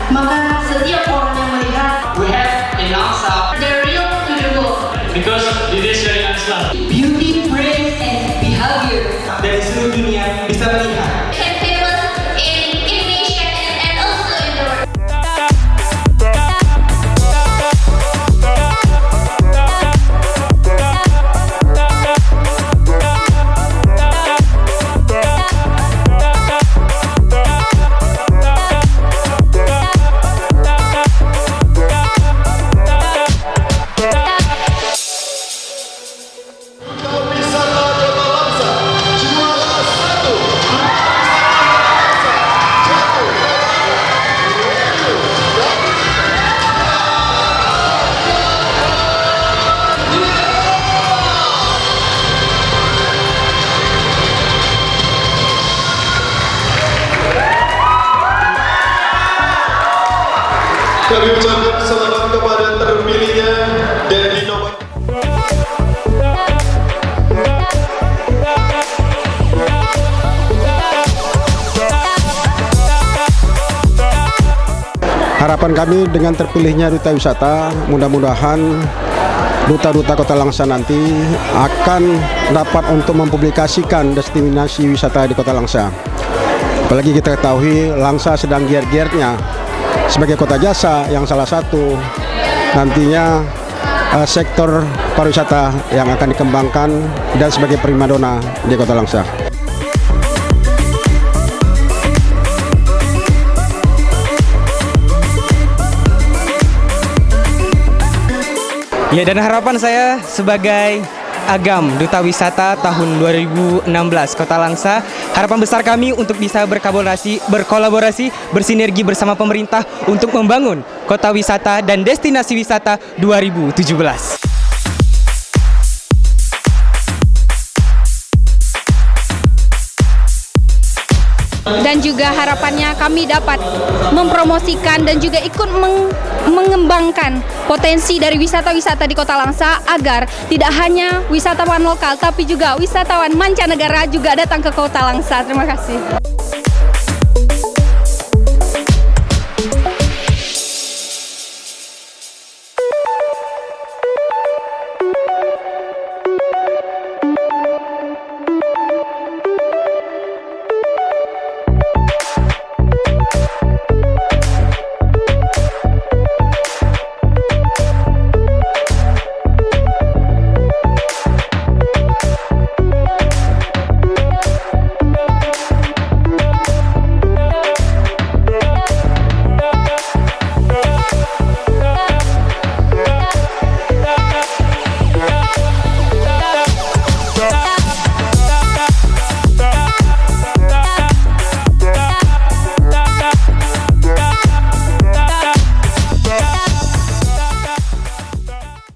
Maka setiap orang yang melihat We have in Langsa the real to the world. because it is very Islam. Beauty, praise, and behavior. Dari seluruh dunia bisa melihat. And famous in Indonesia and also in the world. Kami ucapkan selamat kepada terpilihnya dan di nomor harapan kami dengan terpilihnya Duta Wisata, mudah-mudahan duta-duta Kota Langsa nanti akan dapat untuk mempublikasikan destinasi wisata di Kota Langsa. Apalagi kita ketahui Langsa sedang giat-giatnya sebagai kota jasa yang salah satu nantinya sektor pariwisata yang akan dikembangkan dan sebagai primadona di Kota Langsa. Ya, dan harapan saya sebagai Agam, Duta Wisata tahun 2016 Kota Langsa, harapan besar kami untuk bisa berkolaborasi, bersinergi bersama pemerintah untuk membangun kota wisata dan destinasi wisata 2017. Dan juga harapannya kami dapat mempromosikan dan juga ikut mengembangkan potensi dari wisata-wisata di Kota Langsa agar tidak hanya wisatawan lokal tapi juga wisatawan mancanegara juga datang ke Kota Langsa. Terima kasih.